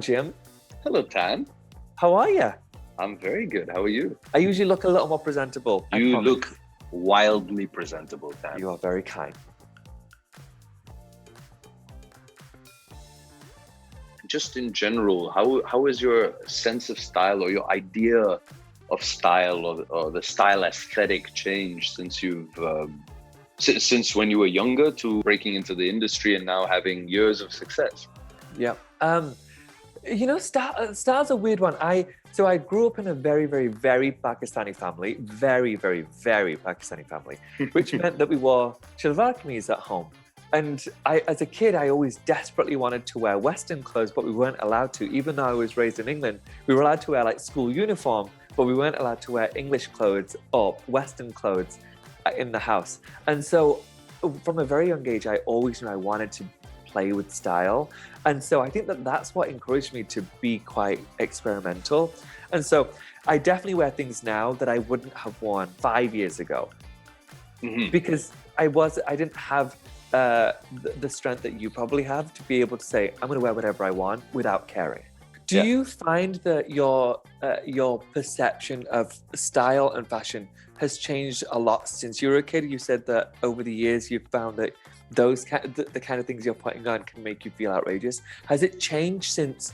Jim. Hello, Tan. How are you? I'm very good. How are you? I usually look a little more presentable. You look wildly presentable, Tan. You are very kind. Just in general, how is your sense of style or your idea of style or the style aesthetic changed since you've since when you were younger to breaking into the industry and now having years of success? Yeah. Style's a weird one. I grew up in a very, very, very Pakistani family, very, very, very Pakistani family, which meant that we wore shalwar kameez at home. And as a kid, I always desperately wanted to wear Western clothes, but we weren't allowed to. Even though I was raised in England, we were allowed to wear like school uniform, but we weren't allowed to wear English clothes or Western clothes in the house. And so from a very young age, I always knew I wanted to play with style. And so I think that that's what encouraged me to be quite experimental. And so I definitely wear things now that I wouldn't have worn 5 years ago, because I didn't have the strength that you probably have to be able to say, I'm going to wear whatever I want without caring. Do you find that your perception of style and fashion has changed a lot since you were a kid? You said that over the years you've found that the kind of things you're putting on can make you feel outrageous. Has it changed since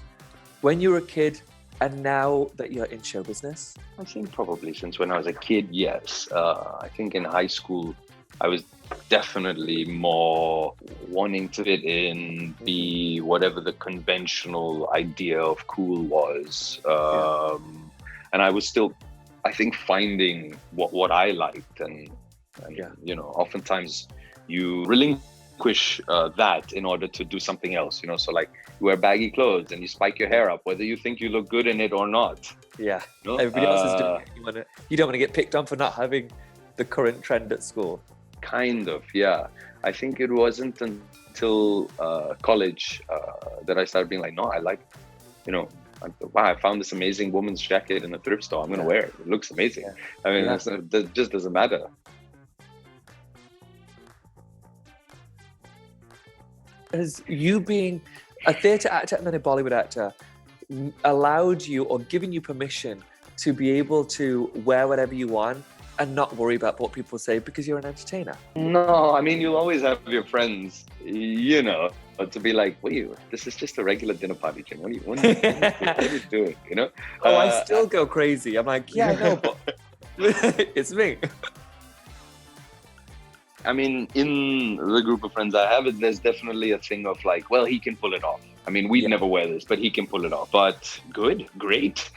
when you were a kid and now that you're in show business? I think probably since when I was a kid, yes. I think in high school, I was definitely more wanting to fit in, be whatever the conventional idea of cool was. And I was still, I think, finding what I liked. And you know, oftentimes you relinquish that in order to do something else, you know? So like you wear baggy clothes and you spike your hair up, whether you think you look good in it or not. Yeah, you know? Everybody else is doing it. You don't want to get picked on for not having the current trend at school. Kind of, yeah. I think it wasn't until college that I started being like, no, I like, you know, wow, I found this amazing woman's jacket in a thrift store. I'm going to wear it. It looks amazing. I mean, that just doesn't matter. Has you being a theatre actor and then a Bollywood actor allowed you or given you permission to be able to wear whatever you want and not worry about what people say because you're an entertainer? No, I mean, you'll always have your friends, you know, to be like, wait, this is just a regular dinner party, Jim. What are you doing, you know? I still go crazy. I'm like, yeah, I know, but it's me. I mean, in the group of friends I have, there's definitely a thing of like, well, he can pull it off. I mean, we'd never wear this, but he can pull it off. But good, great.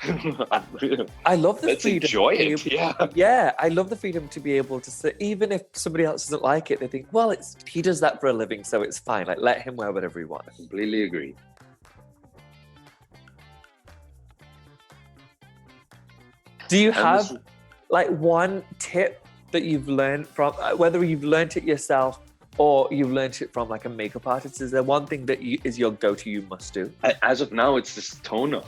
I love the Let's freedom. Enjoy it. Yeah, I love the freedom to be able to say, even if somebody else doesn't like it, they think, well, he does that for a living, so it's fine. Like, let him wear whatever he wants. I completely agree. Do you have like one tip that you've learned from, whether you've learned it yourself or you've learned it from like a makeup artist? Is there one thing that is your go-to, you must do? As of now, it's this toner.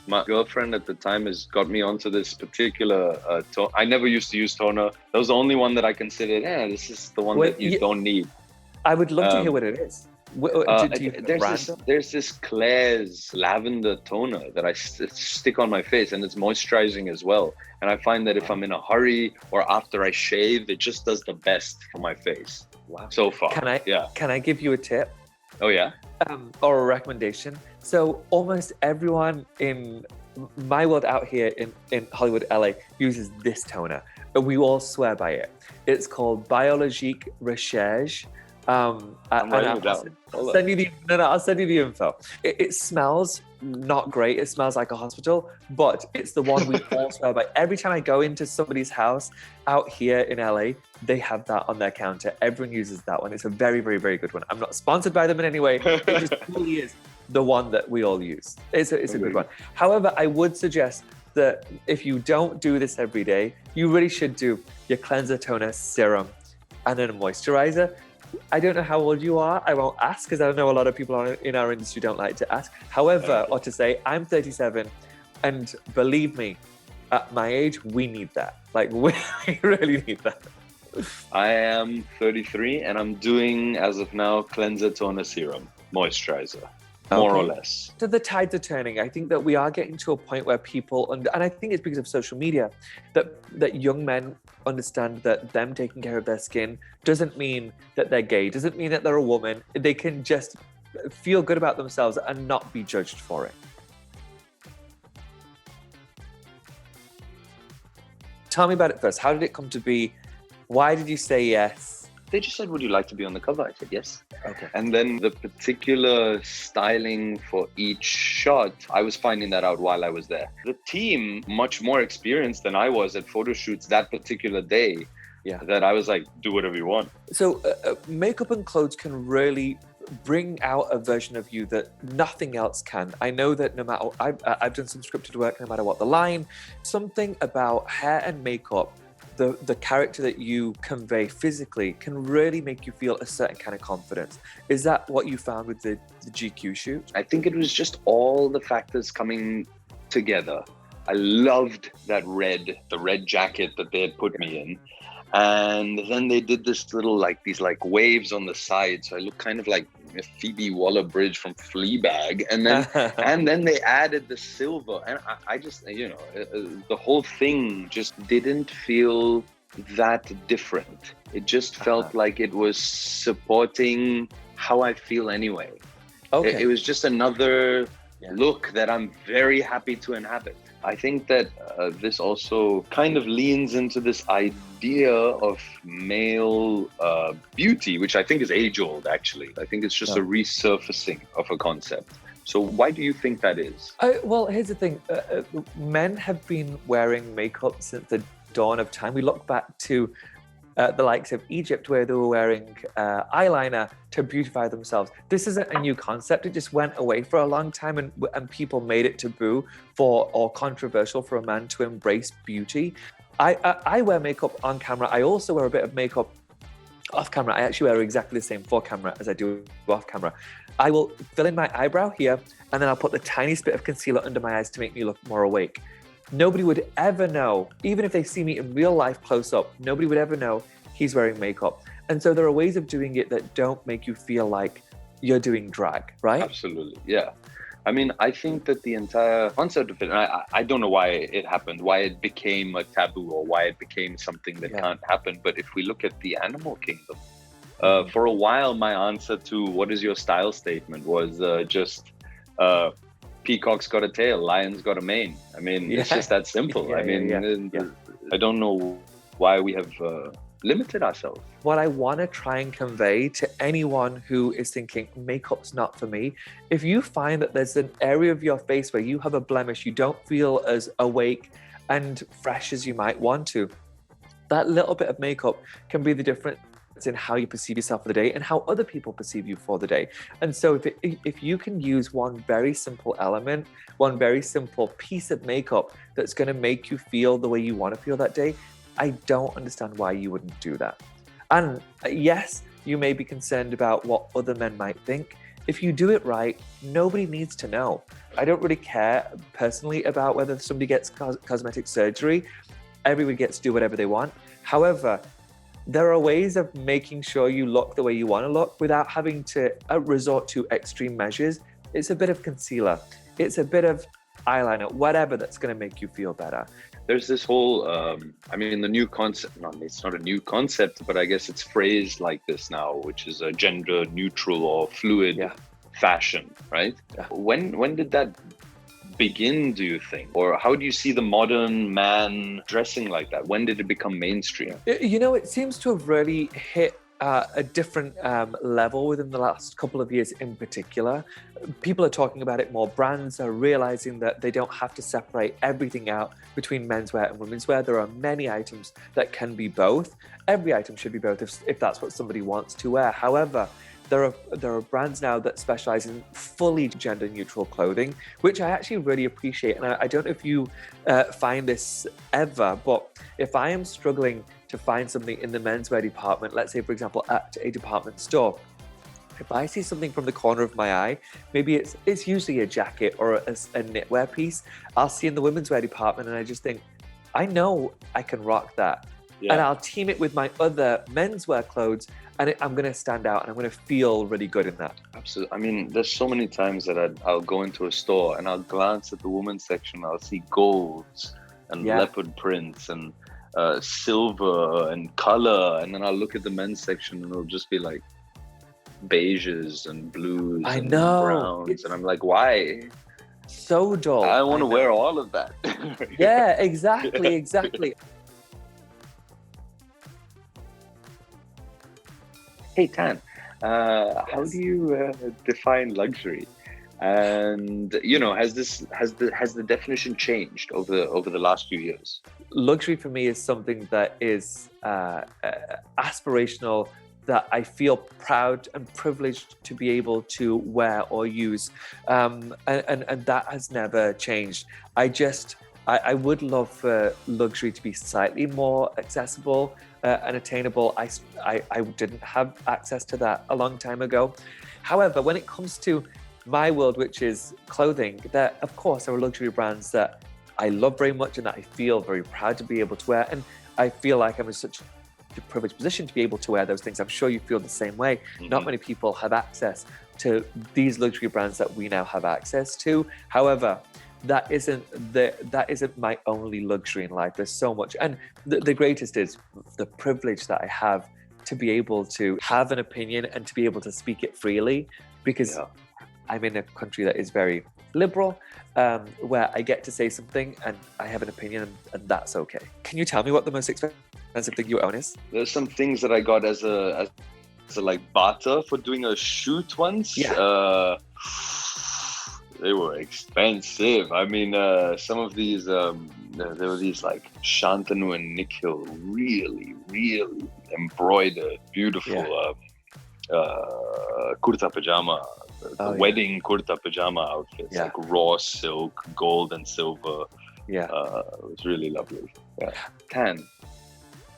My girlfriend at the time has got me onto this particular toner. I never used to use toner. That was the only one that I considered, this is the one that you don't need. I would love to hear what it is. There's this Claire's lavender toner that I stick on my face, and it's moisturizing as well. And I find that if I'm in a hurry or after I shave, it just does the best for my face. Wow. So far. Can I give you a tip? Oh yeah. Or a recommendation? So almost everyone in my world out here in Hollywood, LA, uses this toner. We all swear by it. It's called Biologique Recherche. I'll send you the info. It smells not great. It smells like a hospital, but it's the one we all swear by. Every time I go into somebody's house out here in LA, they have that on their counter. Everyone uses that one. It's a very, very, very good one. I'm not sponsored by them in any way. It just really is the one that we all use. It's a good one. However, I would suggest that if you don't do this every day, you really should do your cleanser, toner, serum, and then a moisturizer. I don't know how old you are. I won't ask because I know a lot of people in our industry don't like to ask. However, or to say, I'm 37, and believe me, at my age, we need that. Like, we really need that. I am 33 and I'm doing, as of now, cleanser, toner, serum, moisturizer. more or Okay. less. So the tides are turning. I think that we are getting to a point where people, and I think it's because of social media, that young men understand that them taking care of their skin doesn't mean that they're gay, doesn't mean that they're a woman. They can just feel good about themselves and not be judged for it. Tell me about it first. How did it come to be? Why did you say yes? They just said, would you like to be on the cover? I said, yes. Okay. And then the particular styling for each shot, I was finding that out while I was there. The team, much more experienced than I was at photo shoots that particular day, that I was like, do whatever you want. So makeup and clothes can really bring out a version of you that nothing else can. I know that no matter, I've done some scripted work, no matter what the line, something about hair and makeup, the character that you convey physically can really make you feel a certain kind of confidence. Is that what you found with the GQ shoot? I think it was just all the factors coming together. I loved the red jacket that they had put me in. And then they did this little, these waves on the side. So I looked kind of like Phoebe Waller-Bridge from Fleabag. And then, and then they added the silver. And I just, the whole thing just didn't feel that different. It just felt like it was supporting how I feel anyway. Okay. It was just another look that I'm very happy to inhabit. I think that this also kind of leans into this idea of male beauty, which I think is age-old, actually. I think it's just a resurfacing of a concept. So why do you think that is? Well, here's the thing. Men have been wearing makeup since the dawn of time. We look back to the likes of Egypt, where they were wearing eyeliner to beautify themselves. This isn't a new concept. It just went away for a long time, and people made it taboo or controversial for a man to embrace beauty. I wear makeup on camera. I also wear a bit of makeup off camera. I actually wear exactly the same for camera as I do off camera. I will fill in my eyebrow here, and then I'll put the tiniest bit of concealer under my eyes to make me look more awake. Nobody would ever know, even if they see me in real life close up, nobody would ever know he's wearing makeup. And so there are ways of doing it that don't make you feel like you're doing drag, right? Absolutely, yeah. I mean, I think that the entire concept of it, and I don't know why it happened, why it became a taboo or why it became something that can't happen. But if we look at the animal kingdom, for a while, my answer to what is your style statement was just peacock's got a tail, lion's got a mane. I mean, it's just that simple. I don't know why we have limited ourselves. What I want to try and convey to anyone who is thinking makeup's not for me, if you find that there's an area of your face where you have a blemish, you don't feel as awake and fresh as you might want to, that little bit of makeup can be the difference in how you perceive yourself for the day and how other people perceive you for the day. And so if you can use one very simple element, one very simple piece of makeup that's going to make you feel the way you want to feel that day, I don't understand why you wouldn't do that. And yes, you may be concerned about what other men might think. If you do it right, nobody needs to know. I don't really care personally about whether somebody gets cosmetic surgery. Everybody gets to do whatever they want. However, there are ways of making sure you look the way you want to look without having to resort to extreme measures. It's a bit of concealer. It's a bit of eyeliner, whatever that's going to make you feel better. There's this whole, the new concept, it's not a new concept, but I guess it's phrased like this now, which is a gender neutral or fluid fashion, right? Yeah. When did that begin, do you think? Or how do you see the modern man dressing like that? When did it become mainstream? It seems to have really hit a different level within the last couple of years in particular. People are talking about it more. Brands are realizing that they don't have to separate everything out between menswear and womenswear. There are many items that can be both. Every item should be both if that's what somebody wants to wear. However, there are brands now that specialize in fully gender neutral clothing, which I actually really appreciate. And I don't know if you find this ever, but if I am struggling to find something in the menswear department, let's say, for example, at a department store, if I see something from the corner of my eye, maybe it's usually a jacket or a knitwear piece, I'll see in the women's wear department and I just think, I know I can rock that. and I'll team it with my other menswear clothes, and I'm going to stand out and I'm going to feel really good in that. Absolutely. I mean, there's so many times that I'll go into a store and I'll glance at the women's section. I'll see golds and leopard prints and silver and color, and then I'll look at the men's section and it'll just be like beiges and blues and browns, and I'm like, why? So dull. I want to wear all of that. Yeah, exactly. Hey Tan, how do you define luxury? And has the definition changed over the last few years? Luxury for me is something that is aspirational, that I feel proud and privileged to be able to wear or use, and that has never changed. I would love for luxury to be slightly more accessible and attainable. I didn't have access to that a long time ago. However, when it comes to my world, which is clothing, there of course are luxury brands that I love very much and that I feel very proud to be able to wear, and I feel like I'm in such a privileged position to be able to wear those things. I'm sure you feel the same way. Not many people have access to these luxury brands that we now have access to. However, that isn't my only luxury in life. There's so much, and the greatest is the privilege that I have to be able to have an opinion and to be able to speak it freely, because I'm in a country that is very liberal, where I get to say something and I have an opinion, and that's okay. Can you tell me what the most expensive thing you own is? There's some things that I got as a like barter for doing a shoot once. They were expensive. I mean, some of these, there were these like Shantanu and Nikhil, really, really embroidered, beautiful kurta pajama, wedding kurta pajama outfits, like raw silk, gold and silver. It was really lovely. Tan,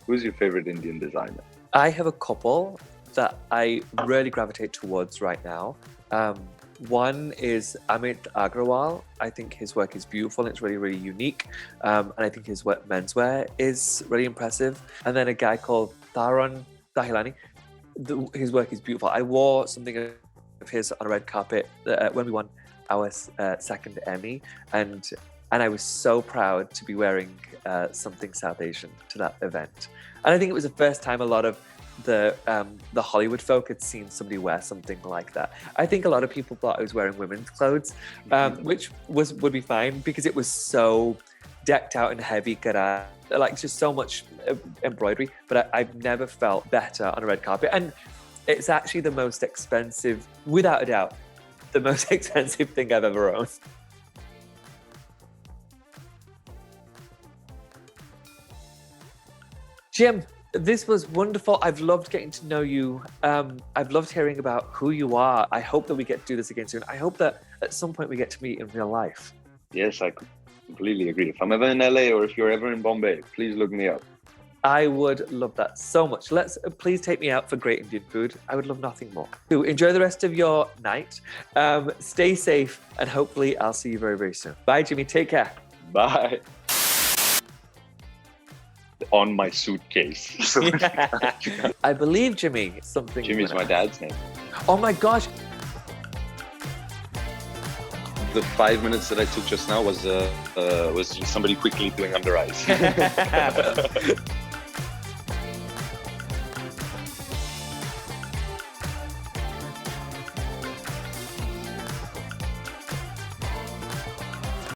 who's your favorite Indian designer? I have a couple that I really gravitate towards right now. One is Amit Agrawal. I think his work is beautiful and it's really, really unique. And I think his menswear is really impressive. And then a guy called Taran Dahilani. His work is beautiful. I wore something of his on a red carpet when we won our second Emmy. And I was so proud to be wearing something South Asian to that event. And I think it was the first time a lot of the Hollywood folk had seen somebody wear something like that. I think a lot of people thought I was wearing women's clothes, which would be fine because it was so decked out in heavy kara, like just so much embroidery. But I've never felt better on a red carpet, and it's actually the most expensive, without a doubt, the most expensive thing I've ever owned. Jim, this was wonderful. I've loved getting to know you. I've loved hearing about who you are. I hope that we get to do this again soon. I hope that at some point we get to meet in real life. Yes, I completely agree. If I'm ever in LA or if you're ever in Bombay, please look me up. I would love that so much. Please take me out for great Indian food. I would love nothing more. So enjoy the rest of your night. Stay safe, and hopefully I'll see you very, very soon. Bye, Jimmy. Take care. Bye. On my suitcase. I believe Jimmy. Jimmy's my dad's name. Oh my gosh. The 5 minutes that I took just now was somebody quickly doing under eyes.